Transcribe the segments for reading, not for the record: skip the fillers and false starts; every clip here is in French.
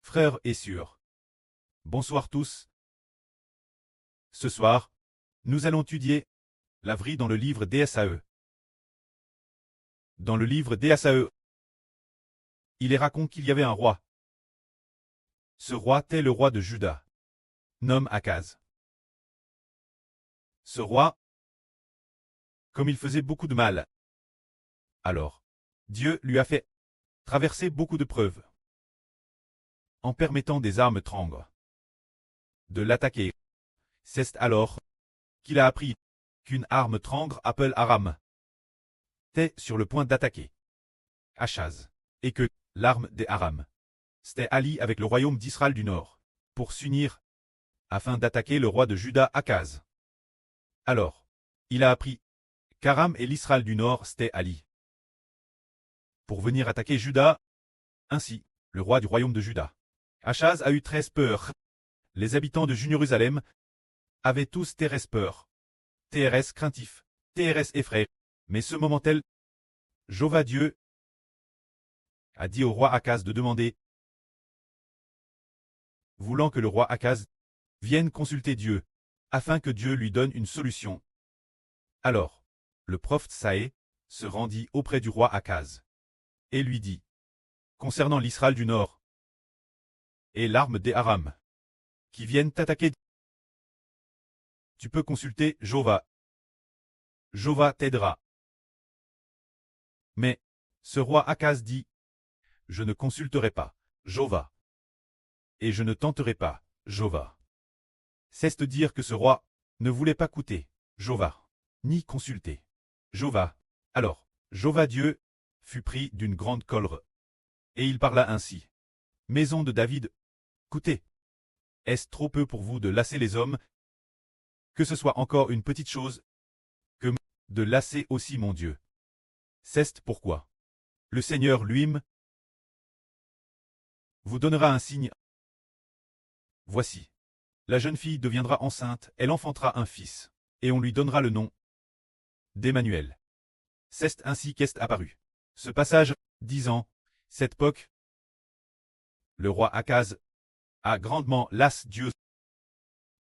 Frères et sœurs, bonsoir tous. Ce soir, nous allons étudier la vie dans le livre d'Ésaü. Dans le livre d'Ésaü, il est raconté qu'il y avait un roi. Ce roi était le roi de Juda, nommé Akaz. Ce roi, comme il faisait beaucoup de mal, alors, Dieu lui a fait traverser beaucoup de preuves, en permettant des armes trangles de l'attaquer. C'est alors qu'il a appris qu'une arme trangre appelle Aram était sur le point d'attaquer Achaz, et que l'arme des Aram s'était alliée avec le royaume d'Israël du Nord pour s'unir afin d'attaquer le roi de Juda Akaz. Alors, il a appris qu'Aram et l'Israël du Nord s'étaient alliés pour venir attaquer Juda, ainsi le roi du royaume de Juda. Achaz a eu très peur. Les habitants de Jérusalem avaient tous très peur. TRS craintif, TRS effrayé. Mais ce moment-là, Jéhovah Dieu a dit au roi Akaz de demander, voulant que le roi Akaz vienne consulter Dieu, afin que Dieu lui donne une solution. Alors, le prophète Saé se rendit auprès du roi Akaz et lui dit, concernant l'Israël du Nord et l'arme des Aram qui viennent t'attaquer, tu peux consulter Jéhovah. Jéhovah t'aidera. Mais, ce roi Akaz dit, je ne consulterai pas Jéhovah, et je ne tenterai pas Jéhovah. C'est de dire que ce roi ne voulait pas écouter Jéhovah, ni consulter Jéhovah. Alors, Jéhovah Dieu fut pris d'une grande colère, et il parla ainsi. Maison de David, écoutez, est-ce trop peu pour vous de lasser les hommes, que ce soit encore une petite chose, que de lasser aussi mon Dieu. C'est pourquoi le Seigneur lui-même vous donnera un signe. Voici, la jeune fille deviendra enceinte, elle enfantera un fils, et on lui donnera le nom d'Emmanuel. C'est ainsi qu'est apparu ce passage, disant, cette époque, le roi Akaz a grandement las Dieu,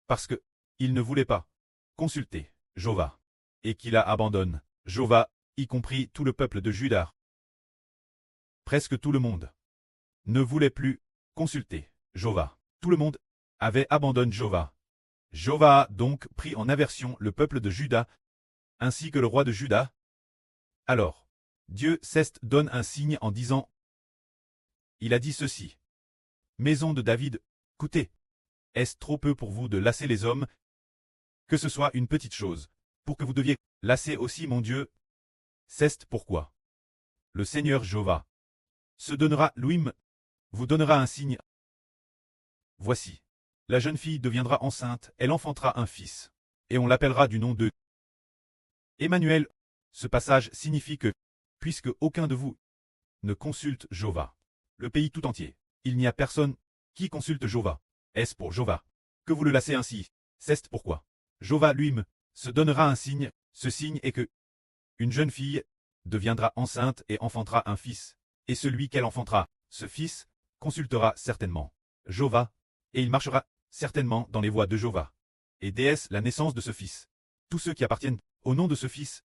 parce que il ne voulait pas consulter Jéhovah, et qu'il a abandonné Jéhovah, y compris tout le peuple de Juda. Presque tout le monde ne voulait plus consulter Jéhovah. Tout le monde avait abandonné Jéhovah. Jéhovah a donc pris en aversion le peuple de Juda, ainsi que le roi de Juda. Alors, Dieu donne un signe en disant, il a dit ceci. Maison de David, écoutez, est-ce trop peu pour vous de lasser les hommes, que ce soit une petite chose, pour que vous deviez lasser aussi mon Dieu? C'est pourquoi le Seigneur Jéhovah se donnera lui-même, vous donnera un signe. Voici, la jeune fille deviendra enceinte, elle enfantera un fils, et on l'appellera du nom de Emmanuel. Ce passage signifie que, puisque aucun de vous ne consulte Jéhovah, le pays tout entier, il n'y a personne qui consulte Jéhovah. Est-ce pour Jéhovah que vous le lassez ainsi? C'est pourquoi Jéhovah lui-même se donnera un signe. Ce signe est que une jeune fille deviendra enceinte et enfantera un fils, et celui qu'elle enfantera, ce fils, consultera certainement Jéhovah, et il marchera certainement dans les voies de Jéhovah. Et déesse la naissance de ce fils. Tous ceux qui appartiennent au nom de ce fils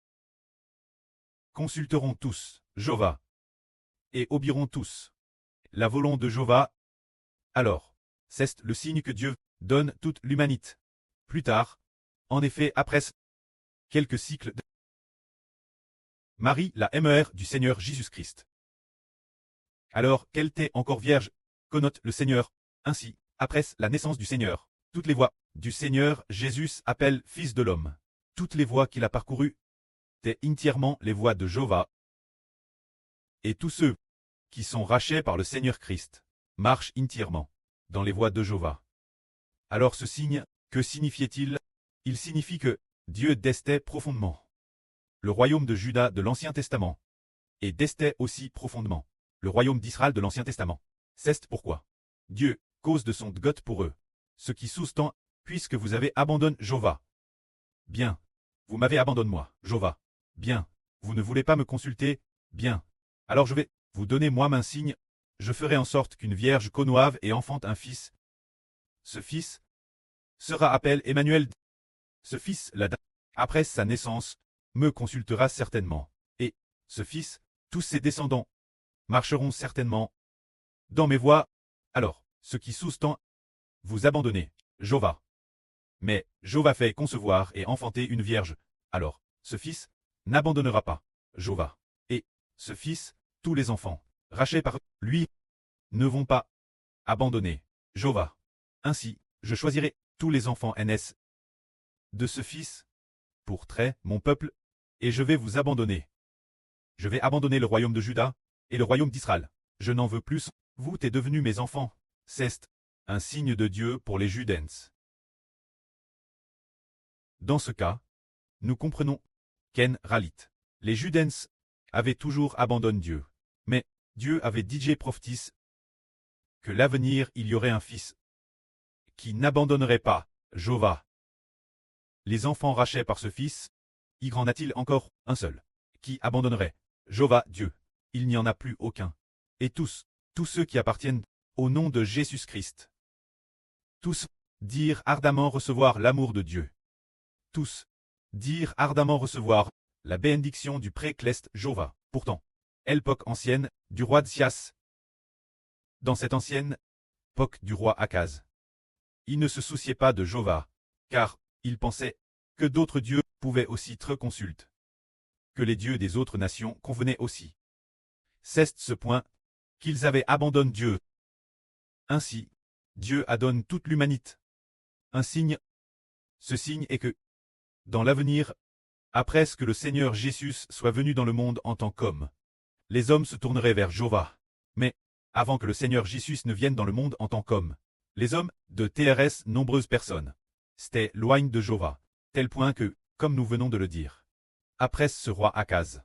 consulteront tous Jéhovah, et obéiront tous la volonté de Jéhovah. Alors, c'est le signe que Dieu donne toute l'humanité. Plus tard, en effet, après quelques cycles, Marie, la mère du Seigneur Jésus-Christ. Alors qu'elle était encore vierge, connote le Seigneur, ainsi, après la naissance du Seigneur, toutes les voies du Seigneur Jésus appellent Fils de l'homme. Toutes les voies qu'il a parcourues étaient entièrement les voies de Jéhovah. Et tous ceux qui sont rachetés par le Seigneur Christ marchent entièrement dans les voies de Jéhovah. Alors ce signe, que signifiait-il? Il signifie que Dieu destait profondément le royaume de Juda de l'Ancien Testament, et destait aussi profondément le royaume d'Israël de l'Ancien Testament. C'est pourquoi Dieu cause de son dgot pour eux, ce qui sous-tend, puisque vous avez abandonné Jéhovah. Bien, vous m'avez abandonné moi, Jéhovah. Bien, vous ne voulez pas me consulter, bien. Alors je vais vous donner moi-même un signe, je ferai en sorte qu'une vierge connoive et enfante un fils. Ce fils sera appelé Emmanuel. Ce fils, après sa naissance, me consultera certainement. Et ce fils, tous ses descendants, marcheront certainement dans mes voies. Alors, ce qui sous-tend, vous abandonnez, Jova. Mais Jova fait concevoir et enfanter une vierge. Alors, ce fils n'abandonnera pas, Jova. Et ce fils, tous les enfants, rachetés par lui, ne vont pas abandonner, Jova. Ainsi, je choisirai tous les enfants NS de ce fils pour trait mon peuple, et je vais vous abandonner. Je vais abandonner le royaume de Juda et le royaume d'Israël. Je n'en veux plus, vous êtes devenus mes enfants. C'est un signe de Dieu pour les Judens. Dans ce cas, nous comprenons Ken Ralit. Les Judens avaient toujours abandonné Dieu. Mais Dieu avait dit prophétis que l'avenir il y aurait un fils qui n'abandonnerait pas, Jova. Les enfants rachetés par ce fils, y en a-t-il encore un seul qui abandonnerait, Jova, Dieu? Il n'y en a plus aucun. Et tous ceux qui appartiennent au nom de Jésus-Christ, tous dirent ardemment recevoir l'amour de Dieu. Tous dirent ardemment recevoir la bénédiction du précleste Jova. Pourtant, l'époque ancienne du roi Tsias. Dans cette ancienne époque du roi Akaz, il ne se souciait pas de Jova, car il pensait que d'autres dieux pouvaient aussi être consultes, que les dieux des autres nations convenaient aussi. C'est ce point qu'ils avaient abandonné Dieu. Ainsi, Dieu adonne toute l'humanité un signe. Ce signe est que, dans l'avenir, après ce que le Seigneur Jésus soit venu dans le monde en tant qu'homme, les hommes se tourneraient vers Jova. Mais, avant que le Seigneur Jésus ne vienne dans le monde en tant qu'homme, les hommes, de TRS nombreuses personnes, s'étaient loin de Jova, tel point que, comme nous venons de le dire, après ce roi Akaz,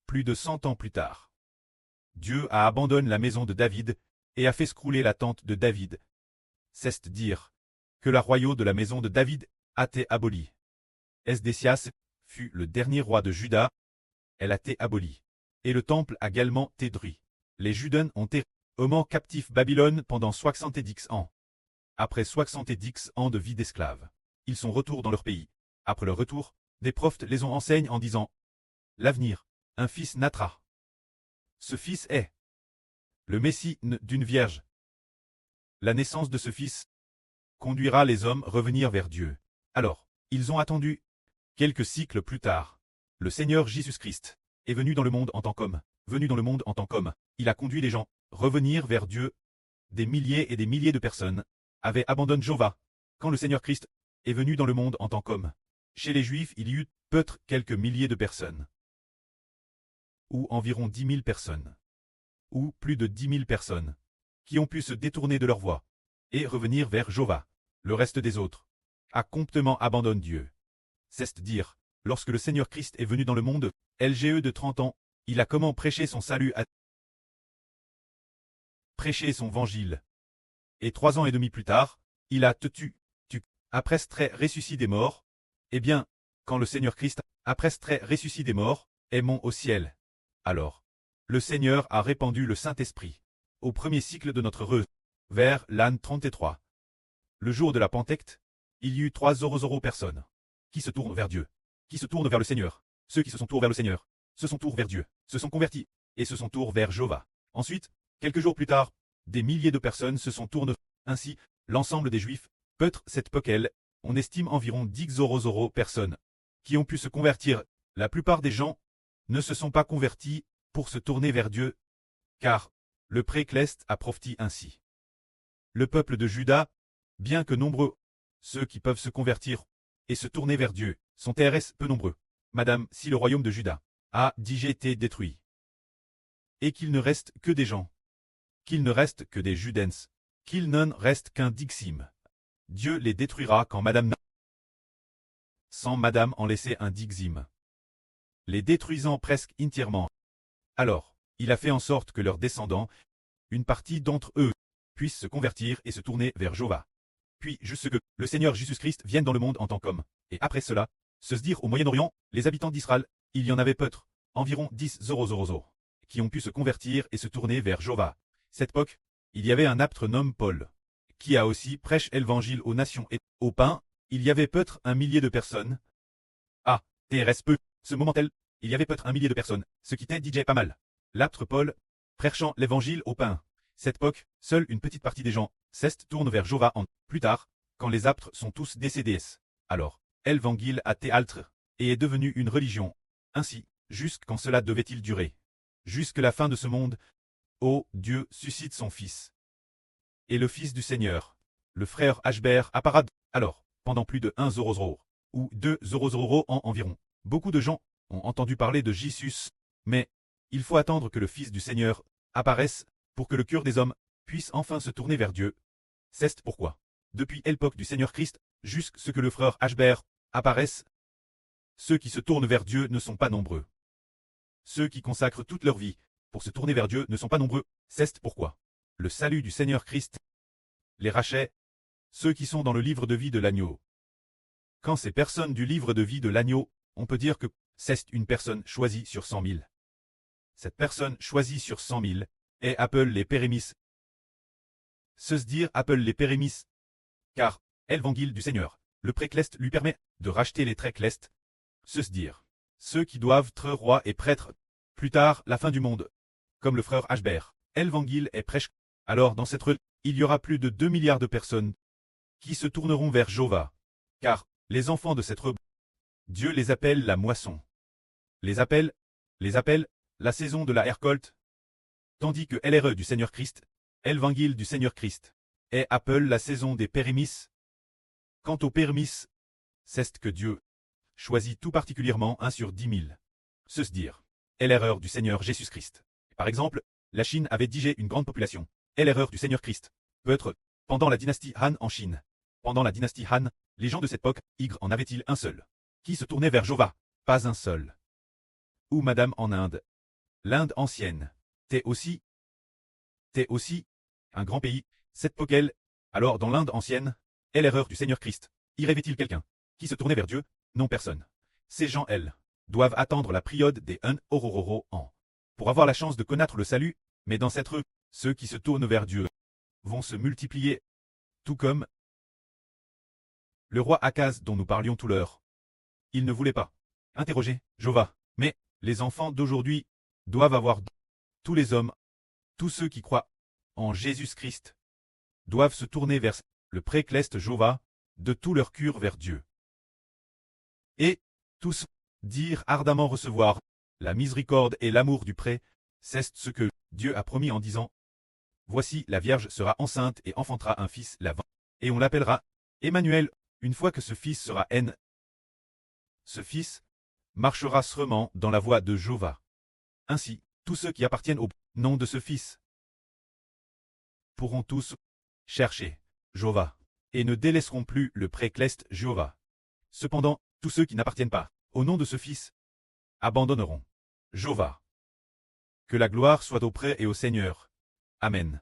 plus de 100 ans plus tard, Dieu a abandonné la maison de David et a fait scrouler la tente de David. C'est dire que la royauté de la maison de David a été abolie. Esdécias fut le dernier roi de Juda, elle a été abolie. Et le temple a également été détruit. Les Judens ont été captifs Babylone pendant 70 ans. Après 70 ans de vie d'esclaves, ils sont retournés dans leur pays. Après leur retour, des prophètes les ont enseignés en disant « L'avenir, un fils naîtra. Ce fils est le Messie d'une vierge. La naissance de ce fils conduira les hommes à revenir vers Dieu. » Alors, ils ont attendu. Quelques siècles plus tard, le Seigneur Jésus-Christ est venu dans le monde en tant qu'homme. Venu dans le monde en tant qu'homme, il a conduit les gens à revenir vers Dieu. Des milliers et des milliers de personnes avaient abandonné Jova quand le Seigneur Christ est venu dans le monde en tant qu'homme. Chez les Juifs, il y eut peut-être quelques milliers de personnes, ou environ 10 000 personnes, ou plus de 10 000 personnes, qui ont pu se détourner de leur voie et revenir vers Jova. Le reste des autres a complètement abandonné Dieu. C'est-à-dire, lorsque le Seigneur Christ est venu dans le monde, LGE de 30 ans, il a comment prêché son salut à prêcher son évangile. Et 3 ans et demi plus tard, il a tu après très ressuscité des morts. Eh bien, quand le Seigneur Christ, après très ressuscité des morts, est monté au ciel, alors, le Seigneur a répandu le Saint-Esprit au premier cycle de notre vers l'an 33. Le jour de la Pentecôte, il y eut 300 personnes qui se tournent vers Dieu, qui se tournent vers le Seigneur. Ceux qui se sont tournés vers le Seigneur se sont tournés vers Dieu, se sont convertis, et se sont tournés vers Jova. Ensuite, quelques jours plus tard, des milliers de personnes se sont tournées. Ainsi, l'ensemble des Juifs, peut-être cette époque-là, on estime environ 10 personnes qui ont pu se convertir. La plupart des gens ne se sont pas convertis pour se tourner vers Dieu, car le précleste a prophétisé ainsi. Le peuple de Juda, bien que nombreux, ceux qui peuvent se convertir et se tourner vers Dieu, sont TRS peu nombreux. Madame, si le royaume de Juda a été détruit, et qu'il ne reste que des gens, qu'il ne reste que des Judens, qu'il n'en reste qu'un Dixim, Dieu les détruira quand Madame sans Madame en laisser un Dixim, les détruisant presque entièrement. Alors, il a fait en sorte que leurs descendants, une partie d'entre eux, puissent se convertir et se tourner vers Jova. Puis, jusqu'à ce que le Seigneur Jésus-Christ vienne dans le monde en tant qu'homme, et après cela, se dire au Moyen-Orient, les habitants d'Israël, il y en avait peut-être, environ 10 qui ont pu se convertir et se tourner vers Jova. cette époque, il y avait un apôtre nommé Paul, qui a aussi prêché l'évangile aux nations et au pain, il y avait peut-être 1 millier de personnes. Ah, TRS peu, ce moment-tel, il y avait peut-être 1 millier de personnes, ce qui était DJ pas mal. L'apôtre Paul, prêchant l'évangile au pain. Cette époque, seule une petite partie des gens, tourne vers Jéhovah en plus tard, quand les apôtres sont tous décédés. Alors, l'évangile a été altre, et est devenu une religion. Ainsi, jusqu'en cela devait-il durer. Jusque la fin de ce monde, ô Dieu suscite son Fils. Et le Fils du Seigneur, le frère Ashbert apparaît alors, pendant plus de 1 ou 2 en environ. Beaucoup de gens ont entendu parler de Jésus, mais il faut attendre que le Fils du Seigneur apparaisse pour que le cœur des hommes puisse enfin se tourner vers Dieu. C'est pourquoi, depuis l'époque du Seigneur Christ, jusqu'à ce que le frère Ashbert apparaisse, ceux qui se tournent vers Dieu ne sont pas nombreux. Ceux qui consacrent toute leur vie pour se tourner vers Dieu ne sont pas nombreux. C'est pourquoi le salut du Seigneur Christ les rachète, ceux qui sont dans le livre de vie de l'agneau. Quand ces personnes du livre de vie de l'agneau, on peut dire que c'est une personne choisie sur 100 000. Cette personne choisie sur 100 000 est appelée les pérémis. Se dire appelle les pérémis, car l'évangile du Seigneur, le précleste lui permet de racheter les tréclestes. Se dire ceux qui doivent être rois et prêtres, plus tard la fin du monde, comme le frère Ashbert, l'évangile est prêche. Alors dans cette rue, il y aura plus de 2 milliards de personnes qui se tourneront vers Jéhovah, car les enfants de cette rue, Dieu les appelle la moisson. Les appelle la saison de la récolte, tandis que l'RE du Seigneur Christ, l'évangile du Seigneur Christ, est appelé la saison des pérémis. Quant aux pérémis, c'est que Dieu choisit tout particulièrement 1 sur 10 000. Se dire, est l'erreur du Seigneur Jésus-Christ. Par exemple, la Chine avait digé une grande population. Est l'erreur du Seigneur Christ. Peut-être, pendant la dynastie Han en Chine. Pendant la dynastie Han, les gens de cette époque, en avait-il un seul qui se tournait vers Jéhovah? Pas un seul. Ou madame en Inde. L'Inde ancienne. T'es aussi un grand pays. Cette époque, alors dans l'Inde ancienne, est l'erreur du Seigneur Christ. Y rêvait-il quelqu'un qui se tournait vers Dieu? Non, personne. Ces gens, doivent attendre la période des 1 ans pour avoir la chance de connaître le salut, mais dans cette rue, ceux qui se tournent vers Dieu vont se multiplier, tout comme le roi Akaz dont nous parlions tout l'heure. Il ne voulait pas interroger Jéhovah, mais les enfants d'aujourd'hui doivent avoir tous les hommes, tous ceux qui croient en Jésus-Christ, doivent se tourner vers le précleste Jéhovah, de tout leur cœur vers Dieu. Et tous dire ardemment recevoir la miséricorde et l'amour du pré, c'est ce que Dieu a promis en disant: voici la Vierge sera enceinte et enfantera un fils et on l'appellera Emmanuel. Une fois que ce fils sera ce fils marchera sûrement dans la voie de Jéhovah. Ainsi, tous ceux qui appartiennent au nom de ce fils pourront tous chercher Jéhovah et ne délaisseront plus le précleste Jéhovah. Cependant, tous ceux qui n'appartiennent pas au nom de ce fils abandonneront Jéhovah. Que la gloire soit auprès et au Seigneur. Amen.